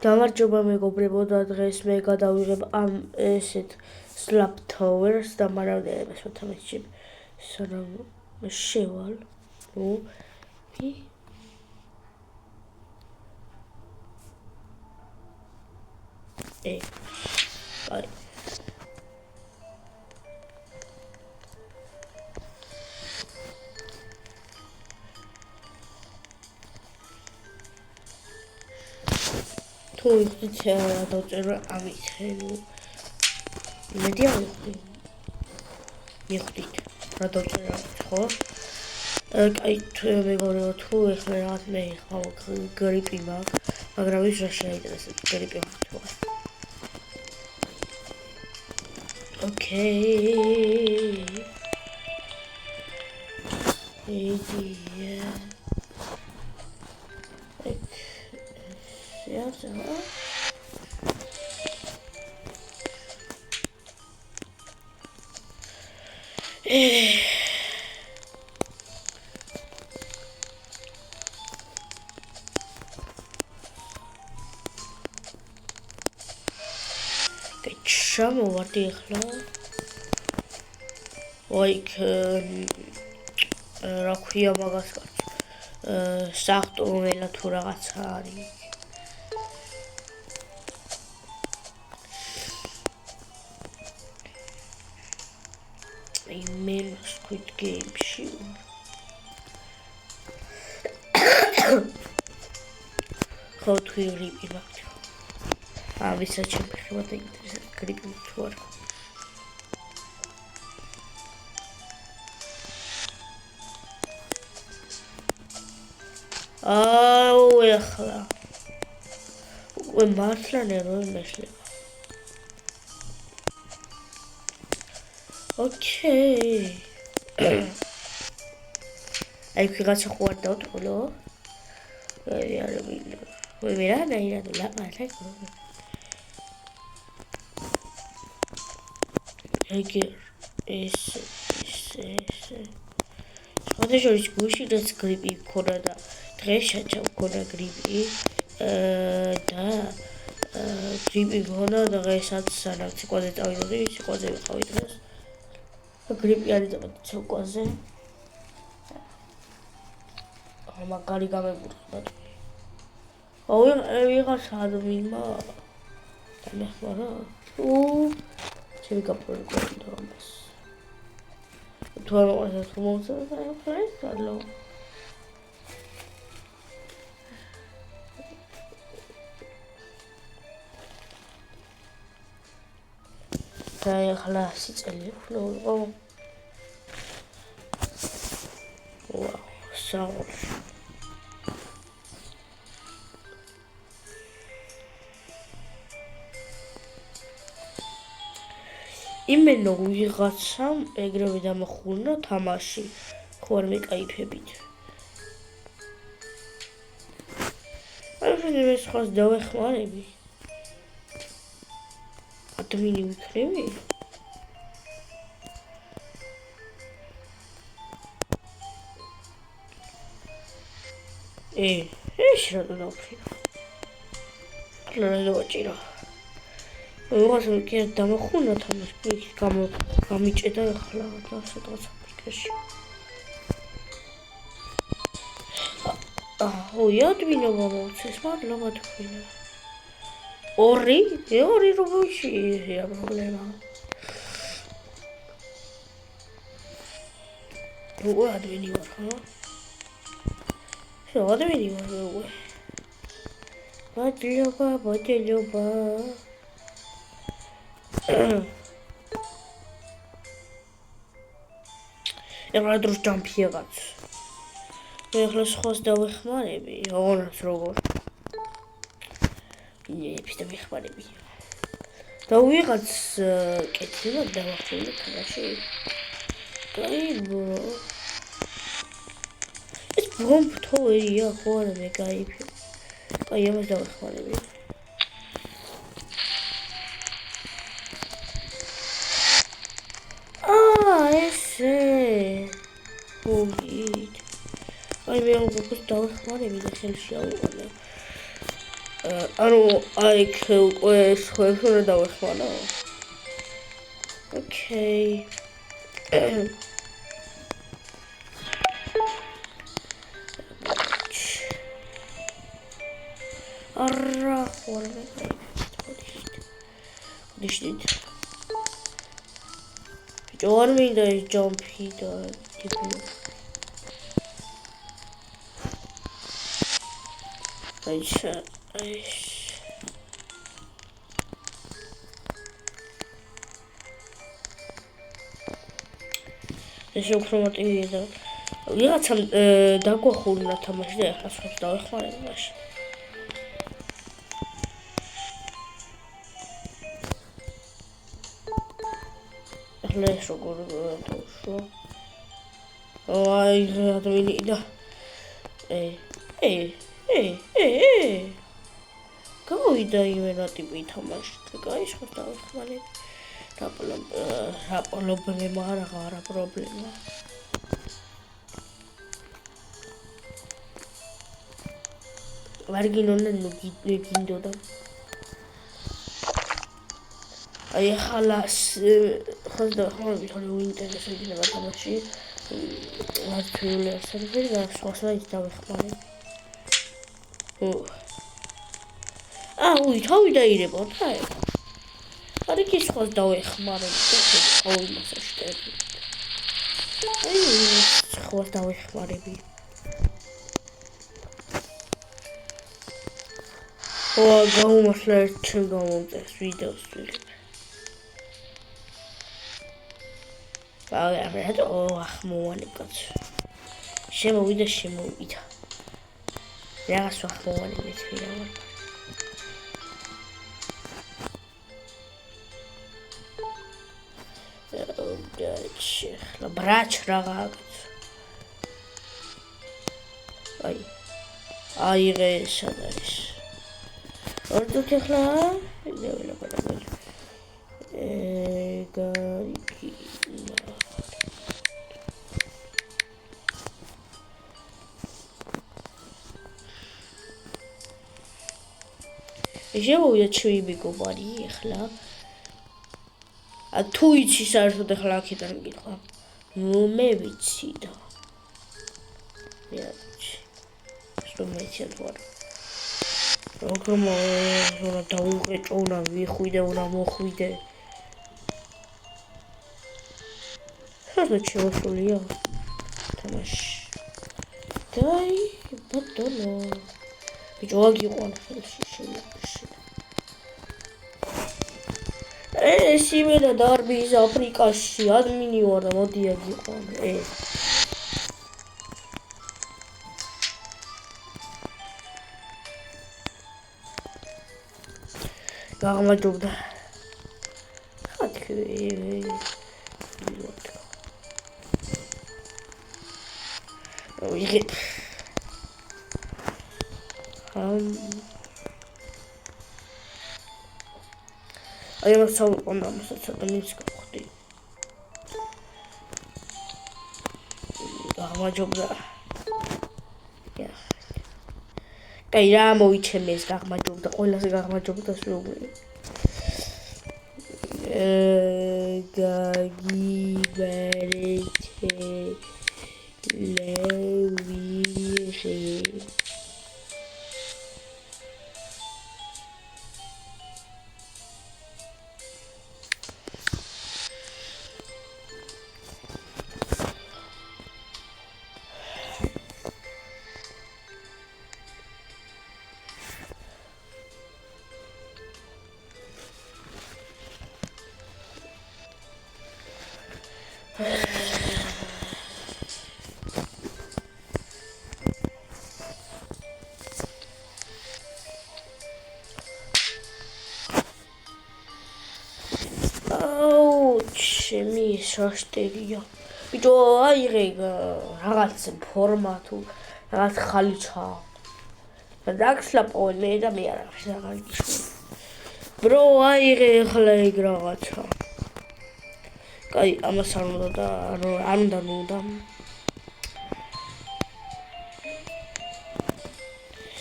გამარჯობა მეგობრებო და დღეს მე გადავიღებ ამ ესეთ slap towers და მარადერებას მოთამაშებ სანამ შევალ ნუ აი თუ იხდით რა დავწერო ამით ნუ იმედი არ მიხდით რა დავწერო ამით ხო აი თუ მეგობრებო თუ ეხლა რაღაც მე ხავ გრიპი მაქვს მაგრამ ის რა შეიძლება ეს გრიპი მაქვს ოკეი idea Ja, so. Schauen wir mal die like rakhia magas sagt umela თუ რაღაცა არის email Squid Game show how to read it ვისაც შეფეხებათ ინტერესად გრიპი თუ არა აუ ეხლა უკვე მართლა ნერვი მეშლება ოკეი აი ვიღაცა ხო არ დავთვალო აი არ მინდა მე რა ნაირად ლაპარაკე ეგერ ეს შოდეშორის გუში რაც გრიპი მქონდა და დღეს შეჭა მქონდა გრიპი და გრიპი მქონდა და დღესაც სანამ ციკლზე წავიდოდი ციკლზე ვიყავი დღეს გრიპი არის და ციკლზე მაგარი გამებურხდა აუ ვიღაცა ადამიანმა დამეხმარა ჩემი გაპროგრამდა ამას თუ არ მოხდა თუ მომწონდა ეს დალო და ახლა სიწელი ხო ვაუ საუ იმენო ვიღაცამ ეგრევე დამახურნა თამაში ხო არ მეკაიფებით აი ეს ხოს დავეხმარები ადმინი ვიქნები ეს რა დავფრინო რა დავაჭირო ვიღაცა კი დამახურნა თამაში გამიჭედა ახლა და სადღაც აფრიკაში ოი ადმინობა მოვცეს მადლობა თქვენ ორი რუბლში ია პრობლემა როგორ ადმინი ვარ ხო შო ადმინი ვარ როგორ მადლობა ეხლა დროს ჯამფიებაც ეხლა სხვას დავეხმარები ოღონდ როგორ იფის დავეხმარები და ვიღაც კეთილმა დავახურე თამაში კაი ბრო ეს ბომბთოია ხო არა მე кайფი აი ამას დავეხმარები აი მე უკვე დავეხმარები და ხელში ავიყოლე ანუ აი უკვე სხვებს უნდა დავეხმარო. ოკეი. არა, ხოლმე. Dişlit. Var mıydı jumpy da tipi? Ayşe. ეს უფრო მოტივირდა და ვიღაცამ დაგვახურნა თამაში და ახლა სხვებს დავეხმარებ მაშინ. ახლა ეს როგორ დავშვა? აი რატოინიდა? გავიდა იმენა ტიპი თამაში და გაი სხვას დავეხმარებ. რა პრობლემა არა პრობლემა. ვარგინონა გინდოდა. აი ხალას ხოდა ხომ ინტერესები და თამაში მართლია სერვერი და სხვასაც დავეხმარებ. უი თავი დაირებოდა ეს. Are ki სხვას დავეხმარებ და ყოველ მასაშტები. აი სხვას დავეხმარები. გამომართლა ჩემ გამომწერს ვიდეოს ვიღებ. რატო ახმოვანი კაცი. შემოვიდა. რაღაც ახმოვანი მეცვია ვარ. Braç rahat. Ay reşadaş. Orada tekla. Ne öyle bana. Живу ჩემი მეგობარი ახლა. თუ იცი საერთოდ ახლა აქედან გითხვა. მე ვიცი და. მე ვიცი. რომ მეცად ვარ. როგორ უნდა დაუღეჭო, უნდა ვიხვიდე, უნდა მოხვიდე. საერთოდ შეუსულია თამაში. დაი, ბატონო. ბიჭო აგიყვან ხელში შემოშე. ეს იმენა დარბის აფრიკაში ადმინი ვარ და მოდი აგიყვან. გამარჯობა. ვიღებ. აი მასალ უნდა მოსაცდა მის გავხდი. გამარჯობა. კაი რა მოიჩემეს გამარჯობა, ყველაზე გამარჯობა სულ. გაგიბერეთე ლევიხე ჩემი შაშტერია. ბიჭო, აიღე რაღაც ფორმა თუ რაღაც ხალიჩა. დაგსლაპოვე მე და მე არ აღარ. ბრო, აიღე ახლა ეგ რაღაცა. კაი, ამას არ უნდა და არ უნდა.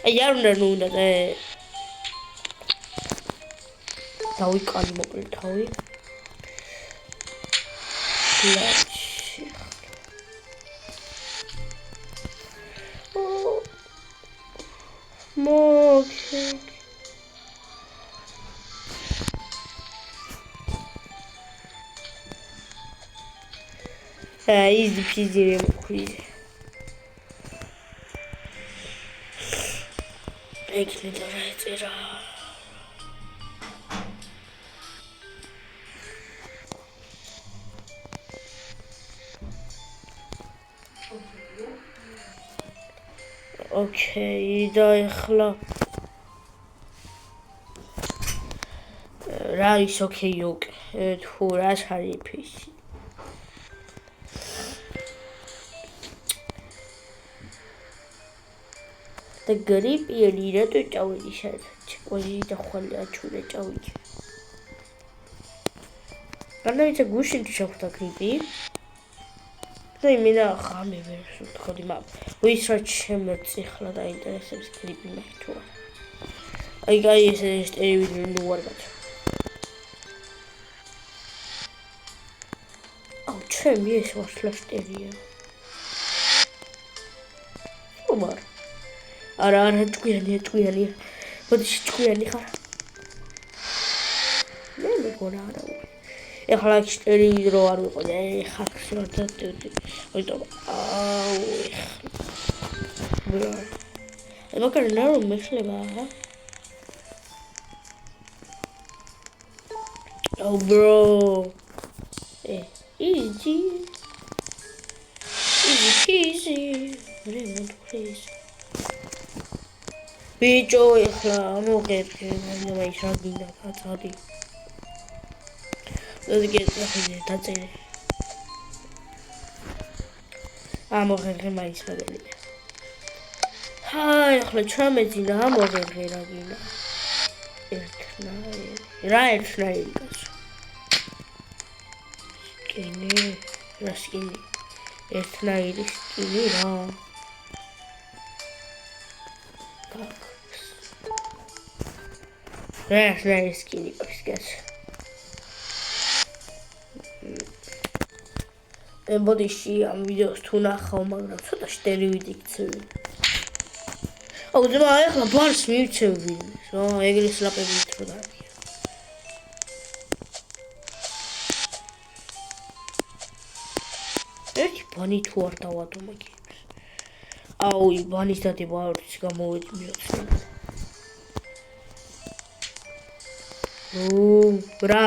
აი არ უნდა და დავიკალი მოკლე თავი. ლაჩი. მოკე. easy peasy მოყვი. ექნიდა რა ეწერა. ოკეი, და ეხლა რა ის ოკეი უკე თუ რას არის ფისი და გრიპი რატო ჭავიდი სადაც ყველი და ხვალე აჩურე ჭავიდი განაიცა გუში შეხვდა გრიპი და იმენა ხამე ვერ ვთქოდი მაგრამ ის რა შემეწი ხლა დაინტერესებს გრიპი მე თუ აი გაი ეს ტელევიზორი ნუ არ გაჩ ჩემი ეს ვაშლაშტერია უბარ არა ჭკვიანი მოდი ჭკვიანი ხარ მე მეგონა არა ეხლა ტელევიზორი არ ვიყო ეხლა ხსნა და ვიტო აუ ეხლა მაგარი ნარო მეხლება აუ bro easy peasy remember please ბიჭო ეხლა მოგერგე მე ის რა გინდა კაცადი დაგეწახე დაწერე ამოგერგე მაინც მაგელი ჰაი ეხლა ჩამეძინა ამოგერგე რა გინდა ერთნაირი კაცო სკინი რა სკინი ერთნაირი სკინი რა ერთნაირი სკინი კაცო ემბოდიში ამ ვიდეოს თუ ნახავ მაგრამ ცოტა შტელივიდი გცევი აუ ძმა ეხლა ბარს მივცევი რა ეგრეს ლაპები თრო დაგია ერთი ბანი თუ არ დავადო მაგებს აუ ბანის დადება არც გამოვედი მიოცნე რა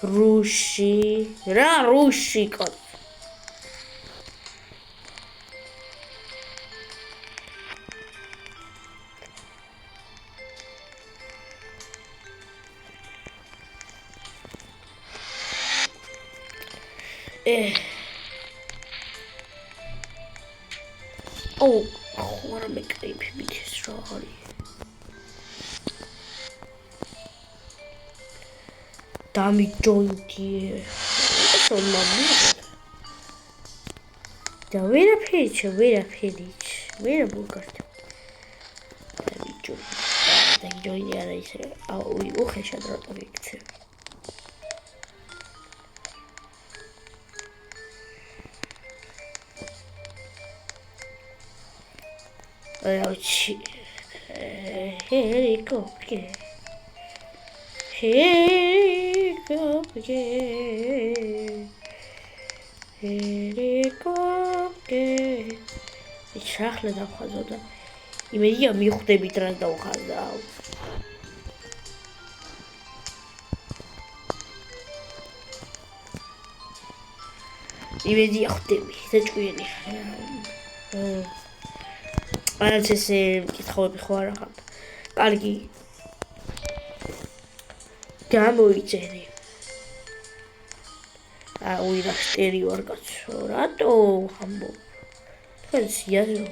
რუში რა რუში კაც აუ ხوارა მე კაიფი მიჩეს რა არის დამი ჯოინტი სომამი და ვერაფერი ბულგართ დამი ჯოინტი არა ისე აუ უხეშად რატო იქცე აუჩი ჰერიკოპტერ ჰერიკოპტერ შახლა დავხაზოდა იმედია მიხვდებით რა დავხაზდა იმედია ხვდები და ჭკვიანი არც ესე კითხავები ხო არ ახალ კარგი გამოიწერე აუ ირა შტერი ვარ კაცო რატო ამბობ თქვენ სიაზრო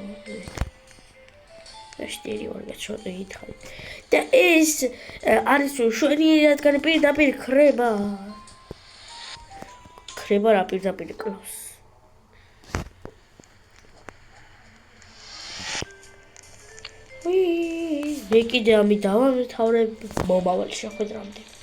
შტერი ვარ კაცო ითხარი და ეს არის შვენი რადგან პირდაპირ ხრება რა პირდაპირ კლავს მე კიდე ამით დავამთავრებ მომავალ შეხვედრამდე.